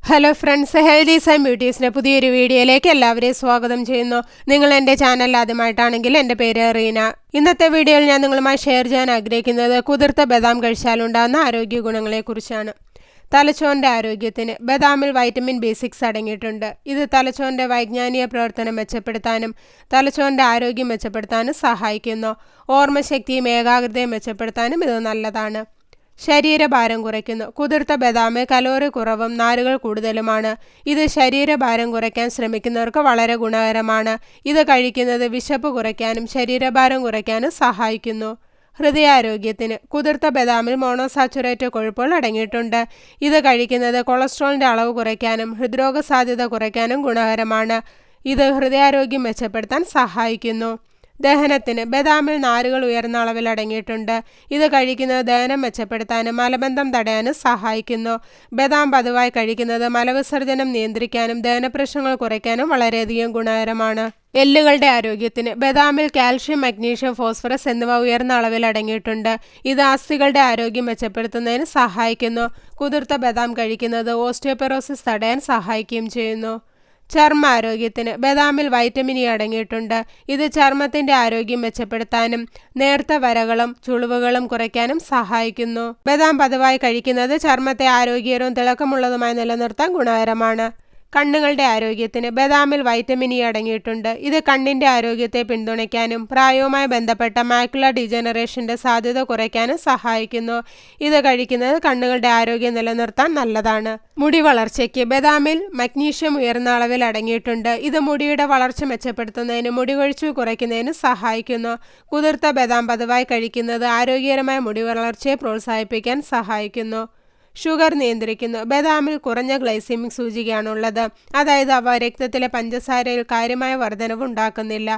Hello friends, healthies and ബ്യൂട്ടീസിൻ്റെ പുതിയൊരു വീഡിയോയിലേക്ക് എല്ലാവരെയും സ്വാഗതം ചെയ്യുന്നു. നിങ്ങൾ എൻ്റെ ചാനൽ ആദ്യമായിട്ടാണെങ്കിൽ എൻ്റെ പേര് റീന. ഇന്നത്തെ വീഡിയോയിൽ ഞാൻ നിങ്ങളുമായി ഷെയർ ചെയ്യാൻ ആഗ്രഹിക്കുന്നത് കുതിർത്ത ബദാം കഴിച്ചാലുണ്ടാകുന്ന ആരോഗ്യ ഗുണങ്ങളെക്കുറിച്ചാണ്. തലച്ചോറിൻ്റെ ആരോഗ്യത്തിന് ബദാമിൽ വൈറ്റമിൻ B6 അടങ്ങിയിട്ടുണ്ട്. ഇത് തലച്ചോറിൻ്റെ വൈജ്ഞാനിക പ്രവർത്തനം മെച്ചപ്പെടുത്താനും തലച്ചോറിൻ്റെ ആരോഗ്യം മെച്ചപ്പെടുത്താനും സഹായിക്കുന്നു. ഓർമ്മശക്തിയും ഏകാഗ്രതയും മെച്ചപ്പെടുത്താനും ഇത് നല്ലതാണ്. ശരീരഭാരം കുറയ്ക്കുന്നു. കുതിർത്ത ബദാം കലോറി കുറവും നാരുകൾ കൂടുതലുമാണ്. ഇത് ശരീരഭാരം കുറയ്ക്കാൻ ശ്രമിക്കുന്നവർക്ക് വളരെ ഗുണകരമാണ്. ഇത് കഴിക്കുന്നത് വിശപ്പ് കുറയ്ക്കാനും ശരീരഭാരം കുറയ്ക്കാനും സഹായിക്കുന്നു. ഹൃദയാരോഗ്യത്തിന് കുതിർത്ത ബദാമിൽ മോണോസാച്ചുറേറ്റ് കൊഴുപ്പുകൾ അടങ്ങിയിട്ടുണ്ട്. ഇത് കഴിക്കുന്നത് കൊളസ്ട്രോളിൻ്റെ അളവ് കുറയ്ക്കാനും ഹൃദ്രോഗ സാധ്യത കുറയ്ക്കാനും ഗുണകരമാണ്. ഇത് ഹൃദയാരോഗ്യം മെച്ചപ്പെടുത്താൻ സഹായിക്കുന്നു. ദഹനത്തിന് ബദാമിൽ നാരുകൾ ഉയർന്ന അളവിൽ അടങ്ങിയിട്ടുണ്ട്. ഇത് കഴിക്കുന്നത് ദഹനം മെച്ചപ്പെടുത്താനും മലബന്ധം തടയാനും സഹായിക്കുന്നു. ബദാം പതിവായി കഴിക്കുന്നത് മലവിസർജനം നിയന്ത്രിക്കാനും ദഹനപ്രശ്നങ്ങൾ കുറയ്ക്കാനും വളരെയധികം ഗുണകരമാണ്. എല്ലുകളുടെ ആരോഗ്യത്തിന് ബദാമിൽ കാൽഷ്യം, മഗ്നീഷ്യം, ഫോസ്ഫറസ് എന്നിവ ഉയർന്ന അളവിൽ അടങ്ങിയിട്ടുണ്ട്. ഇത് അസ്ഥികളുടെ ആരോഗ്യം മെച്ചപ്പെടുത്തുന്നതിന് സഹായിക്കുന്നു. കുതിർത്ത ബദാം കഴിക്കുന്നത് ഓസ്റ്റിയോപൊറോസിസ് തടയാൻ സഹായിക്കുകയും ചെയ്യുന്നു. ചർമ്മ ആരോഗ്യത്തിന് ബദാമിൽ വൈറ്റമിൻ ഇ അടങ്ങിയിട്ടുണ്ട്. ഇത് ചർമ്മത്തിന്റെ ആരോഗ്യം മെച്ചപ്പെടുത്താനും നേർത്ത വരകളും ചുളിവുകളും കുറയ്ക്കാനും സഹായിക്കുന്നു. ബദാം പതിവായി കഴിക്കുന്നത് ചർമ്മത്തെ ആരോഗ്യകരവും തിളക്കമുള്ളതുമായി നിലനിർത്താൻ ഗുണകരമാണ്. കണ്ണുകളുടെ ആരോഗ്യത്തിന് ബദാമിൽ വൈറ്റമിൻ ഇ അടങ്ങിയിട്ടുണ്ട്. ഇത് കണ്ണിന്റെ ആരോഗ്യത്തെ പിന്തുണയ്ക്കാനും പ്രായവുമായി ബന്ധപ്പെട്ട മാക്യുലർ ഡിജനറേഷന്റെ സാധ്യത കുറയ്ക്കാനും സഹായിക്കുന്നു. ഇത് കഴിക്കുന്നത് കണ്ണുകളുടെ ആരോഗ്യം നിലനിർത്താൻ നല്ലതാണ്. മുടി വളർച്ചയ്ക്ക് ബദാമിൽ മഗ്നീഷ്യം ഉയർന്ന അളവിൽ അടങ്ങിയിട്ടുണ്ട്. ഇത് മുടിയുടെ വളർച്ച മെച്ചപ്പെടുത്തുന്നതിനും മുടി കൊഴിച്ചിൽ കുറയ്ക്കുന്നതിനും സഹായിക്കുന്നു. കുതിർത്ത ബദാം പതിവായി കഴിക്കുന്നത് ആരോഗ്യകരമായ മുടി വളർച്ചയെ പ്രോത്സാഹിപ്പിക്കാൻ സഹായിക്കുന്നു. ഷുഗർ നിയന്ത്രിക്കുന്നു. ബദാമിൽ കുറഞ്ഞ ഗ്ലൈസെമിക് സൂചികയാണുള്ളത്. അതായത് അവ രക്തത്തിലെ പഞ്ചസാരയിൽ കാര്യമായ വർധനവ് ഉണ്ടാക്കുന്നില്ല.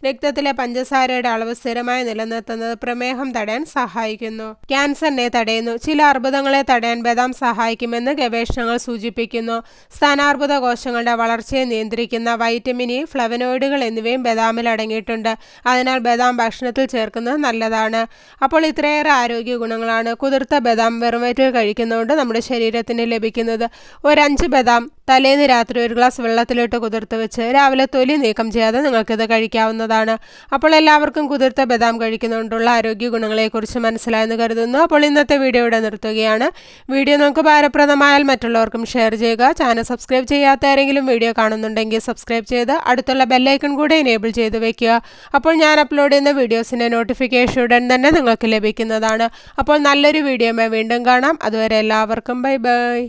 രക്തത്തിലെ പഞ്ചസാരയുടെ അളവ് സ്ഥിരമായി നിലനിർത്തുന്നത് പ്രമേഹം തടയാൻ സഹായിക്കുന്നു. ക്യാൻസറിനെ തടയുന്നു. ചില അർബുദങ്ങളെ തടയാൻ ബദാം സഹായിക്കുമെന്ന് ഗവേഷണങ്ങൾ സൂചിപ്പിക്കുന്നു. സ്ഥാനാർബുദ കോശങ്ങളുടെ വളർച്ചയെ നിയന്ത്രിക്കുന്ന വൈറ്റമിൻ ഇ, ഫ്ലവനോയിഡുകൾ എന്നിവയും ബദാമിൽ അടങ്ങിയിട്ടുണ്ട്. അതിനാൽ ബദാം ഭക്ഷണത്തിൽ ചേർക്കുന്നത് നല്ലതാണ്. അപ്പോൾ ഇത്രയേറെ ആരോഗ്യ ഗുണങ്ങളാണ് കുതിർത്ത ബദാം വെറും വയറ്റിൽ കഴിക്കുന്നതുകൊണ്ട് നമ്മുടെ ശരീരത്തിന് ലഭിക്കുന്നത്. ഒരു 5 ബദാം തലേന്ന് രാത്രി ഒരു ഗ്ലാസ് വെള്ളത്തിലിട്ട് കുതിർത്ത് വെച്ച് രാവിലെ തൊലി നീക്കം ചെയ്യാതെ നിങ്ങൾക്കിത് കഴിക്കാവുന്നതാണ്. അപ്പോൾ എല്ലാവർക്കും കുതിർത്ത ബദാം കഴിക്കുന്നതുകൊണ്ടുള്ള ആരോഗ്യ ഗുണങ്ങളെക്കുറിച്ച് മനസ്സിലായെന്ന് കരുതുന്നു. അപ്പോൾ ഇന്നത്തെ വീഡിയോ ഇവിടെ നിർത്തുകയാണ്. വീഡിയോ നിങ്ങൾക്ക് ഉപകാരപ്രദമായാൽ മറ്റുള്ളവർക്കും ഷെയർ ചെയ്യുക. ചാനൽ സബ്സ്ക്രൈബ് ചെയ്യാത്ത ആരെങ്കിലും വീഡിയോ കാണുന്നുണ്ടെങ്കിൽ സബ്സ്ക്രൈബ് ചെയ്ത് അടുത്തുള്ള ബെല്ലൈക്കൺ കൂടെ എനേബിൾ ചെയ്ത് വെക്കുക. അപ്പോൾ ഞാൻ അപ്ലോഡ് ചെയ്യുന്ന വീഡിയോസിൻ്റെ നോട്ടിഫിക്കേഷൻ ഉടൻ തന്നെ നിങ്ങൾക്ക് ലഭിക്കുന്നതാണ്. അപ്പോൾ നല്ലൊരു വീഡിയോയുമായി വീണ്ടും കാണാം. അതുവരെ എല്ലാവർക്കും ബൈ ബൈ.